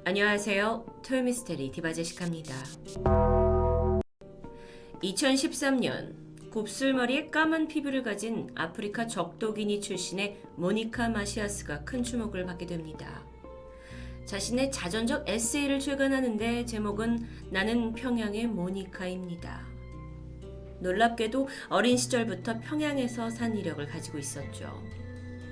안녕하세요. 토요미스테리 디바제시카입니다. 2013년 곱슬머리에 까만 피부를 가진 아프리카 적도기니 출신의 모니카 마시아스가 큰 주목을 받게 됩니다. 자신의 자전적 에세이를 출간하는데 제목은 나는 평양의 모니카입니다. 놀랍게도 어린 시절부터 평양에서 산 이력을 가지고 있었죠.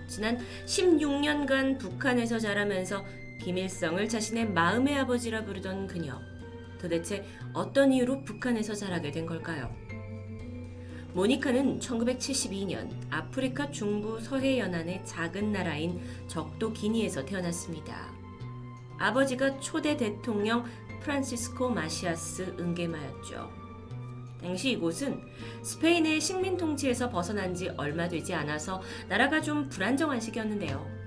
지난 16년간 북한에서 자라면서 김일성을 자신의 마음의 아버지라 부르던 그녀. 도대체 어떤 이유로 북한에서 자라게 된 걸까요? 모니카는 1972년 아프리카 중부 서해 연안의 작은 나라인 적도 기니에서 태어났습니다. 아버지가 초대 대통령 프란시스코 마시아스 은게마였죠. 당시 이곳은 스페인의 식민 통치에서 벗어난 지 얼마 되지 않아서 나라가 좀 불안정한 시기였는데요.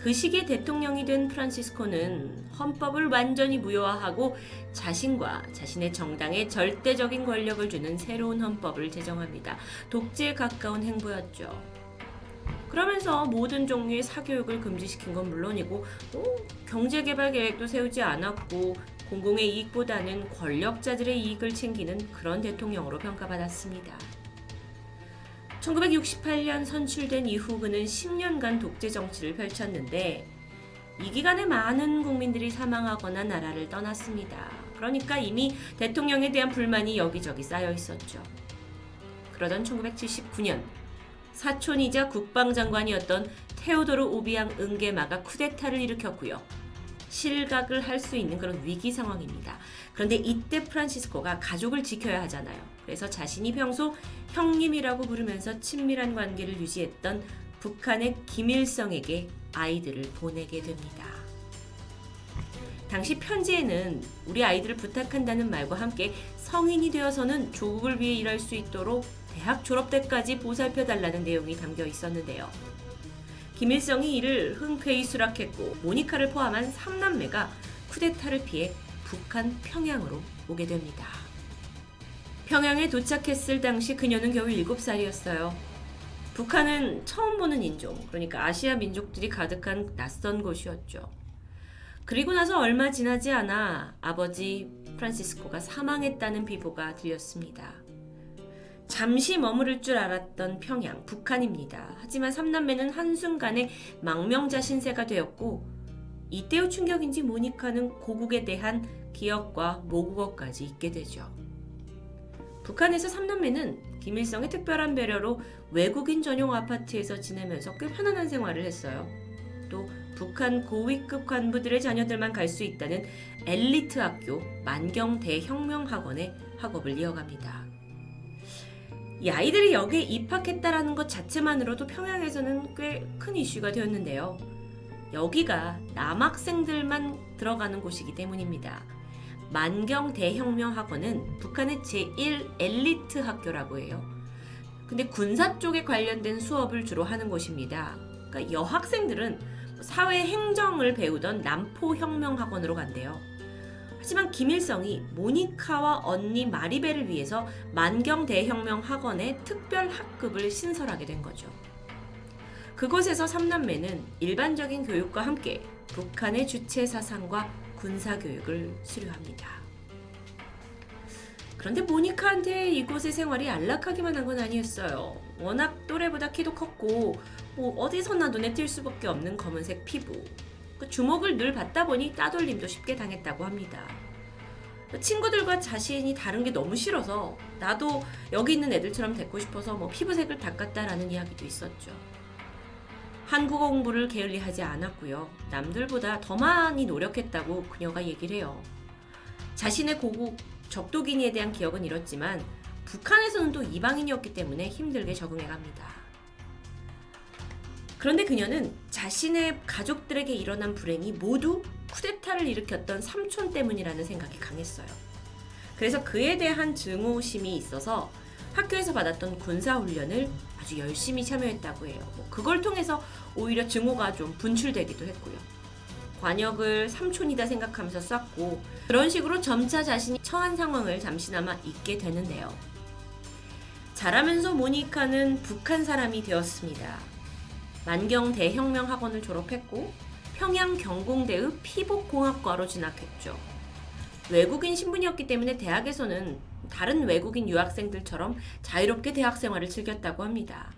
그 시기에 대통령이 된 프란시스코는 헌법을 완전히 무효화하고 자신과 자신의 정당에 절대적인 권력을 주는 새로운 헌법을 제정합니다. 독재에 가까운 행보였죠. 그러면서 모든 종류의 사교육을 금지시킨 건 물론이고 경제개발 계획도 세우지 않았고 공공의 이익보다는 권력자들의 이익을 챙기는 그런 대통령으로 평가받았습니다. 1968년 선출된 이후 그는 10년간 독재 정치를 펼쳤는데 이 기간에 많은 국민들이 사망하거나 나라를 떠났습니다. 그러니까 이미 대통령에 대한 불만이 여기저기 쌓여 있었죠. 그러던 1979년 사촌이자 국방장관이었던 테오도르 오비앙 은게마가 쿠데타를 일으켰고요. 실각을 할 수 있는 그런 위기 상황입니다. 그런데 이때 프란시스코가 가족을 지켜야 하잖아요. 그래서 자신이 평소 형님이라고 부르면서 친밀한 관계를 유지했던 북한의 김일성에게 아이들을 보내게 됩니다. 당시 편지에는 우리 아이들을 부탁한다는 말과 함께 성인이 되어서는 조국을 위해 일할 수 있도록 대학 졸업 때까지 보살펴달라는 내용이 담겨 있었는데요. 김일성이 이를 흔쾌히 수락했고 모니카를 포함한 3남매가 쿠데타를 피해 북한 평양으로 오게 됩니다. 평양에 도착했을 당시 그녀는 겨우 7살이었어요. 북한은 처음 보는 인종, 그러니까 아시아 민족들이 가득한 낯선 곳이었죠. 그리고 나서 얼마 지나지 않아 아버지 프란시스코가 사망했다는 비보가 들렸습니다. 잠시 머무를 줄 알았던 평양, 북한입니다. 하지만 3남매는 한순간에 망명자 신세가 되었고 이때의 충격인지 모니카는 고국에 대한 기억과 모국어까지 잊게 되죠. 북한에서 3남매는 김일성의 특별한 배려로 외국인 전용 아파트에서 지내면서 꽤 편안한 생활을 했어요. 또 북한 고위급 관부들의 자녀들만 갈 수 있다는 엘리트 학교 만경대혁명학원에 학업을 이어갑니다. 이 아이들이 여기에 입학했다라는 것 자체만으로도 평양에서는 꽤 큰 이슈가 되었는데요. 여기가 남학생들만 들어가는 곳이기 때문입니다. 만경대혁명학원은 북한의 제1 엘리트 학교라고 해요. 근데 군사 쪽에 관련된 수업을 주로 하는 곳입니다. 그러니까 여학생들은 사회 행정을 배우던 남포혁명학원으로 간대요. 하지만 김일성이 모니카와 언니 마리벨을 위해서 만경대혁명학원에 특별 학급을 신설하게 된 거죠. 그곳에서 3남매는 일반적인 교육과 함께 북한의 주체 사상과 군사교육을 수료합니다. 그런데 모니카한테 이곳의 생활이 안락하기만 한 건 아니었어요. 워낙 또래보다 키도 컸고 어디서나 눈에 띌 수밖에 없는 검은색 피부. 주목을 늘 받다 보니 따돌림도 쉽게 당했다고 합니다. 친구들과 자신이 다른 게 너무 싫어서 나도 여기 있는 애들처럼 됐고 싶어서 피부색을 닦았다라는 이야기도 있었죠. 한국어 공부를 게을리하지 않았고요. 남들보다 더 많이 노력했다고 그녀가 얘기를 해요. 자신의 고국 적도기니에 대한 기억은 잃었지만 북한에서는 또 이방인이었기 때문에 힘들게 적응해갑니다. 그런데 그녀는 자신의 가족들에게 일어난 불행이 모두 쿠데타를 일으켰던 삼촌 때문이라는 생각이 강했어요. 그래서 그에 대한 증오심이 있어서 학교에서 받았던 군사훈련을 아주 열심히 참여했다고 해요. 그걸 통해서 오히려 증오가 좀 분출되기도 했고요. 관역을 삼촌이다 생각하면서 쐈고 그런 식으로 점차 자신이 처한 상황을 잠시나마 잊게 되는데요. 자라면서 모니카는 북한 사람이 되었습니다. 만경대혁명학원을 졸업했고 평양 경공대의 피복공학과로 진학했죠. 외국인 신분이었기 때문에 대학에서는 다른 외국인 유학생들처럼 자유롭게 대학 생활을 즐겼다고 합니다.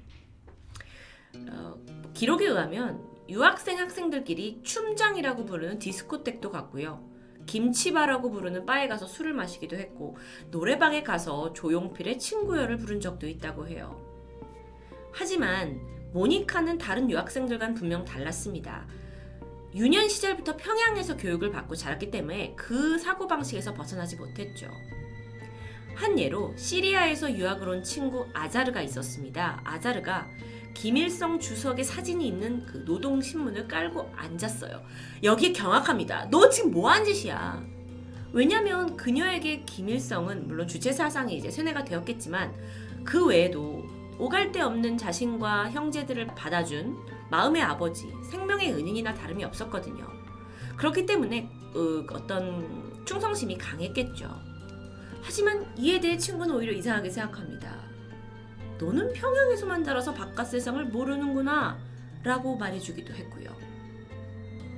기록에 의하면 유학생 학생들끼리 춤장이라고 부르는 디스코텍도 갔고요. 김치바라고 부르는 바에 가서 술을 마시기도 했고 노래방에 가서 조용필의 친구여를 부른 적도 있다고 해요. 하지만 모니카는 다른 유학생들과는 분명 달랐습니다. 유년 시절부터 평양에서 교육을 받고 자랐기 때문에 그 사고방식에서 벗어나지 못했죠. 한 예로 시리아에서 유학을 온 친구 아자르가 있었습니다. 아자르가 김일성 주석의 사진이 있는 그 노동신문을 깔고 앉았어요. 여기에 경악합니다. 너 지금 뭐한 짓이야? 왜냐면 그녀에게 김일성은 물론 주체사상이 이제 세뇌가 되었겠지만 그 외에도 오갈 데 없는 자신과 형제들을 받아준 마음의 아버지, 생명의 은인이나 다름이 없었거든요. 그렇기 때문에 어떤 충성심이 강했겠죠. 하지만 이에 대해 친구는 오히려 이상하게 생각합니다. 너는 평양에서만 자라서 바깥 세상을 모르는구나 라고 말해주기도 했고요.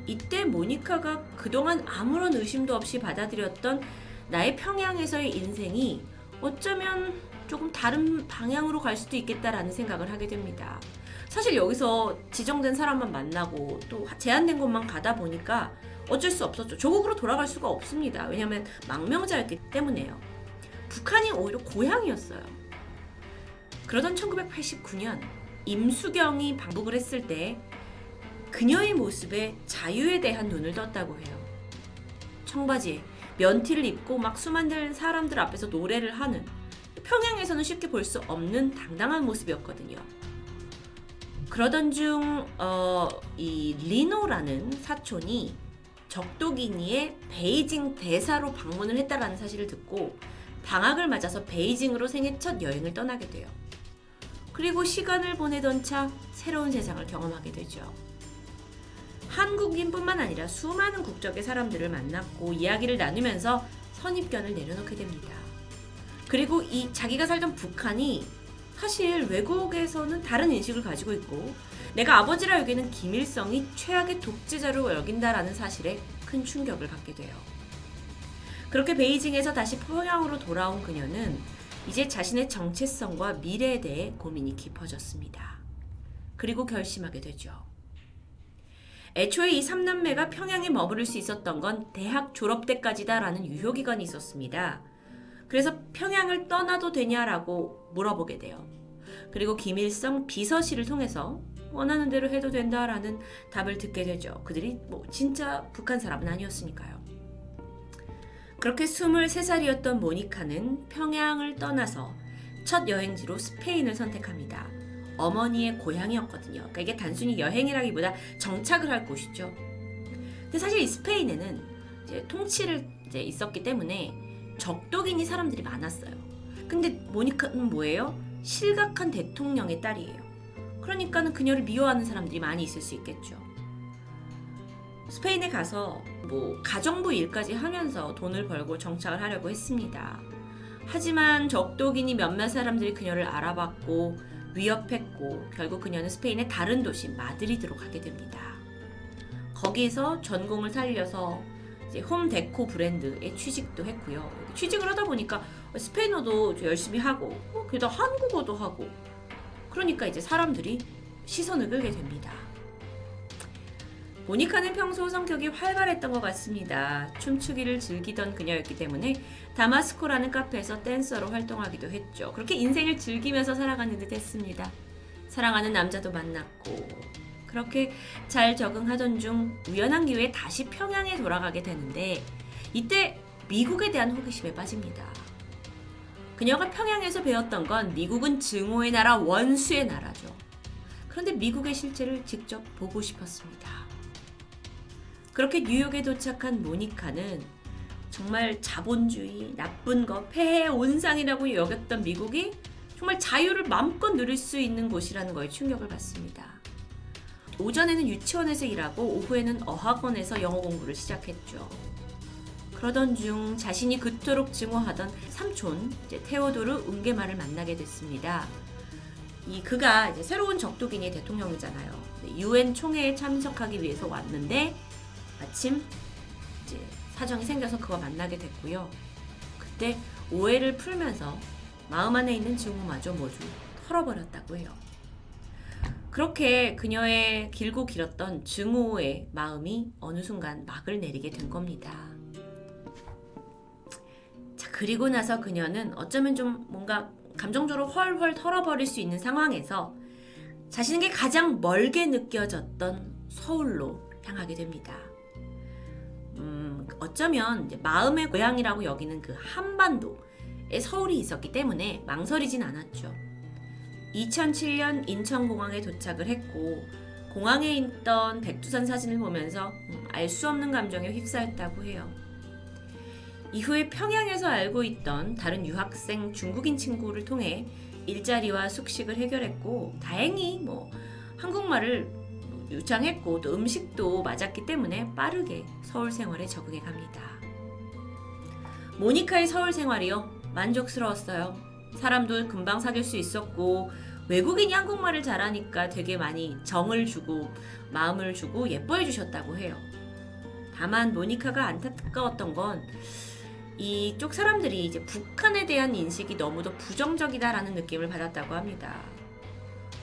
이때 모니카가 그동안 아무런 의심도 없이 받아들였던 나의 평양에서의 인생이 어쩌면 조금 다른 방향으로 갈 수도 있겠다라는 생각을 하게 됩니다. 사실 여기서 지정된 사람만 만나고 또 제한된 곳만 가다 보니까 어쩔 수 없었죠. 조국으로 돌아갈 수가 없습니다. 왜냐하면 망명자였기 때문에요. 북한이 오히려 고향이었어요. 그러던 1989년 임수경이 방북을 했을 때 그녀의 모습에 자유에 대한 눈을 떴다고 해요. 청바지에 면티를 입고 막 수많은 사람들 앞에서 노래를 하는 평양에서는 쉽게 볼 수 없는 당당한 모습이었거든요. 그러던 중 이 리노라는 사촌이 적도기니의 베이징 대사로 방문을 했다라는 사실을 듣고 방학을 맞아서 베이징으로 생애 첫 여행을 떠나게 돼요. 그리고 시간을 보내던 차 새로운 세상을 경험하게 되죠. 한국인뿐만 아니라 수많은 국적의 사람들을 만났고 이야기를 나누면서 선입견을 내려놓게 됩니다. 그리고 이 자기가 살던 북한이 사실 외국에서는 다른 인식을 가지고 있고 내가 아버지라 여기는 김일성이 최악의 독재자로 여긴다라는 사실에 큰 충격을 받게 돼요. 그렇게 베이징에서 다시 평양으로 돌아온 그녀는 이제 자신의 정체성과 미래에 대해 고민이 깊어졌습니다. 그리고 결심하게 되죠. 애초에 이 3남매가 평양에 머무를 수 있었던 건 대학 졸업 때까지다라는 유효기간이 있었습니다. 그래서 평양을 떠나도 되냐라고 물어보게 돼요. 그리고 김일성 비서실을 통해서 원하는 대로 해도 된다라는 답을 듣게 되죠. 그들이 진짜 북한 사람은 아니었으니까요. 그렇게 23살이었던 모니카는 평양을 떠나서 첫 여행지로 스페인을 선택합니다. 어머니의 고향이었거든요. 그러니까 이게 단순히 여행이라기보다 정착을 할 곳이죠. 근데 사실 이 스페인에는 이제 통치를 이제 있었기 때문에 적도기니 사람들이 많았어요. 근데 모니카는 뭐예요? 실각한 대통령의 딸이에요. 그러니까는 그녀를 미워하는 사람들이 많이 있을 수 있겠죠. 스페인에 가서 가정부 일까지 하면서 돈을 벌고 정착을 하려고 했습니다. 하지만 적도기니 몇몇 사람들이 그녀를 알아봤고 위협했고 결국 그녀는 스페인의 다른 도시 마드리드로 가게 됩니다. 거기에서 전공을 살려서 이제 홈데코 브랜드에 취직도 했고요. 취직을 하다 보니까 스페인어도 열심히 하고 게다가 한국어도 하고 그러니까 이제 사람들이 시선을 끌게 됩니다. 모니카는 평소 성격이 활발했던 것 같습니다. 춤추기를 즐기던 그녀였기 때문에 다마스코라는 카페에서 댄서로 활동하기도 했죠. 그렇게 인생을 즐기면서 살아가는 듯 했습니다. 사랑하는 남자도 만났고 그렇게 잘 적응하던 중 우연한 기회에 다시 평양에 돌아가게 되는데 이때 미국에 대한 호기심에 빠집니다. 그녀가 평양에서 배웠던 건 미국은 증오의 나라, 원수의 나라죠. 그런데 미국의 실체를 직접 보고 싶었습니다. 그렇게 뉴욕에 도착한 모니카는 정말 자본주의, 나쁜 것, 폐해의 온상이라고 여겼던 미국이 정말 자유를 마음껏 누릴 수 있는 곳이라는 거에 충격을 받습니다. 오전에는 유치원에서 일하고 오후에는 어학원에서 영어 공부를 시작했죠. 그러던 중 자신이 그토록 증오하던 삼촌 테오도르 운게마를 만나게 됐습니다. 그가 이제 새로운 적도기니 대통령이잖아요. UN 총회에 참석하기 위해서 왔는데 마침 이제 사정이 생겨서 그와 만나게 됐고요. 그때 오해를 풀면서 마음 안에 있는 증오마저 모두 털어버렸다고 해요. 그렇게 그녀의 길고 길었던 증오의 마음이 어느 순간 막을 내리게 된 겁니다. 자, 그리고 나서 그녀는 어쩌면 좀 뭔가 감정적으로 헐헐 털어버릴 수 있는 상황에서 자신에게 가장 멀게 느껴졌던 서울로 향하게 됩니다. 어쩌면 이제 마음의 고향이라고 여기는 그 한반도에 서울이 있었기 때문에 망설이진 않았죠. 2007년 인천공항에 도착을 했고 공항에 있던 백두산 사진을 보면서 알 수 없는 감정에 휩싸였다고 해요. 이후에 평양에서 알고 있던 다른 유학생 중국인 친구를 통해 일자리와 숙식을 해결했고 다행히 한국말을 유창했고 또 음식도 맞았기 때문에 빠르게 서울 생활에 적응해 갑니다. 모니카의 서울 생활이요, 만족스러웠어요. 사람도 금방 사귈 수 있었고 외국인이 한국말을 잘하니까 되게 많이 정을 주고 마음을 주고 예뻐해 주셨다고 해요. 다만 모니카가 안타까웠던 건 이쪽 사람들이 이제 북한에 대한 인식이 너무도 부정적이다라는 느낌을 받았다고 합니다.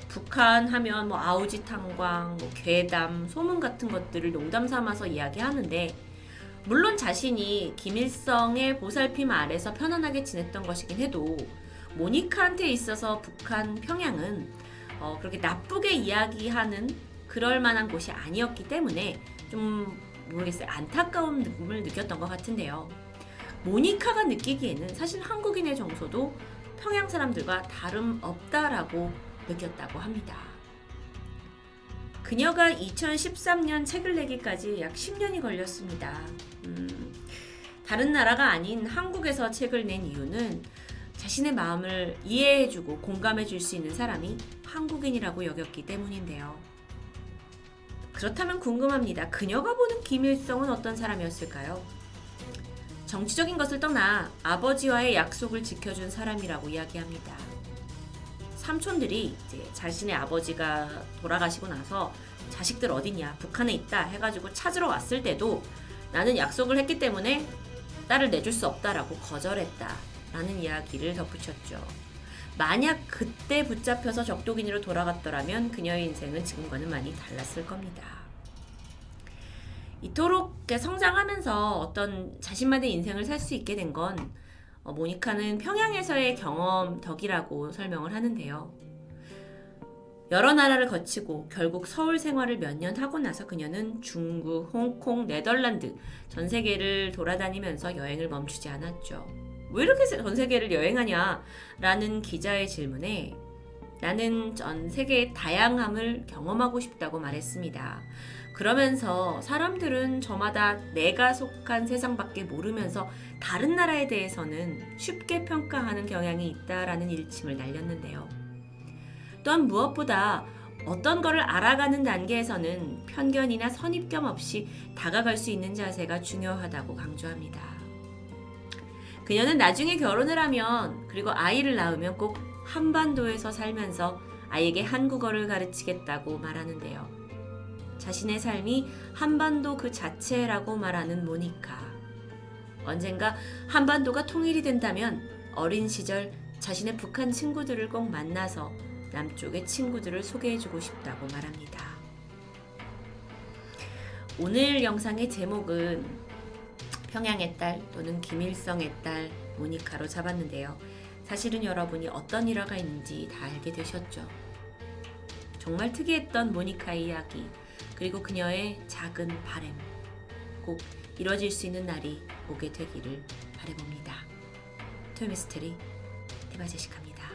북한 하면 아우지 탄광, 괴담, 소문 같은 것들을 농담 삼아서 이야기하는데 물론 자신이 김일성의 보살핌 아래서 편안하게 지냈던 것이긴 해도 모니카한테 있어서 북한, 평양은 그렇게 나쁘게 이야기하는 그럴 만한 곳이 아니었기 때문에 좀 모르겠어요. 안타까움을 느꼈던 것 같은데요. 모니카가 느끼기에는 사실 한국인의 정서도 평양 사람들과 다름없다라고 느꼈다고 합니다. 그녀가 2013년 책을 내기까지 약 10년이 걸렸습니다. 다른 나라가 아닌 한국에서 책을 낸 이유는 자신의 마음을 이해해주고 공감해줄 수 있는 사람이 한국인이라고 여겼기 때문인데요. 그렇다면 궁금합니다. 그녀가 보는 김일성은 어떤 사람이었을까요? 정치적인 것을 떠나 아버지와의 약속을 지켜준 사람이라고 이야기합니다. 삼촌들이 이제 자신의 아버지가 돌아가시고 나서 자식들 어딨냐, 북한에 있다 해가지고 찾으러 왔을 때도 나는 약속을 했기 때문에 딸을 내줄 수 없다라고 거절했다 라는 이야기를 덧붙였죠. 만약 그때 붙잡혀서 적도기니로 돌아갔더라면 그녀의 인생은 지금과는 많이 달랐을 겁니다. 이토록 성장하면서 어떤 자신만의 인생을 살 수 있게 된 건 모니카는 평양에서의 경험 덕이라고 설명을 하는데요. 여러 나라를 거치고 결국 서울 생활을 몇 년 하고 나서 그녀는 중국, 홍콩, 네덜란드 전 세계를 돌아다니면서 여행을 멈추지 않았죠. 왜 이렇게 전 세계를 여행하냐? 라는 기자의 질문에 나는 전 세계의 다양함을 경험하고 싶다고 말했습니다. 그러면서 사람들은 저마다 내가 속한 세상밖에 모르면서 다른 나라에 대해서는 쉽게 평가하는 경향이 있다라는 일침을 날렸는데요. 또한 무엇보다 어떤 것을 알아가는 단계에서는 편견이나 선입견 없이 다가갈 수 있는 자세가 중요하다고 강조합니다. 그녀는 나중에 결혼을 하면 그리고 아이를 낳으면 꼭 한반도에서 살면서 아이에게 한국어를 가르치겠다고 말하는데요. 자신의 삶이 한반도 그 자체라고 말하는 모니카. 언젠가 한반도가 통일이 된다면 어린 시절 자신의 북한 친구들을 꼭 만나서 남쪽의 친구들을 소개해주고 싶다고 말합니다. 오늘 영상의 제목은 평양의 딸 또는 김일성의 딸 모니카로 잡았는데요. 사실은 여러분이 어떤 일화가 있는지 다 알게 되셨죠. 정말 특이했던 모니카의 이야기, 그리고 그녀의 작은 바람, 꼭 이뤄질 수 있는 날이 오게 되기를 바라봅니다. 토요미스테리 대바제식합니다.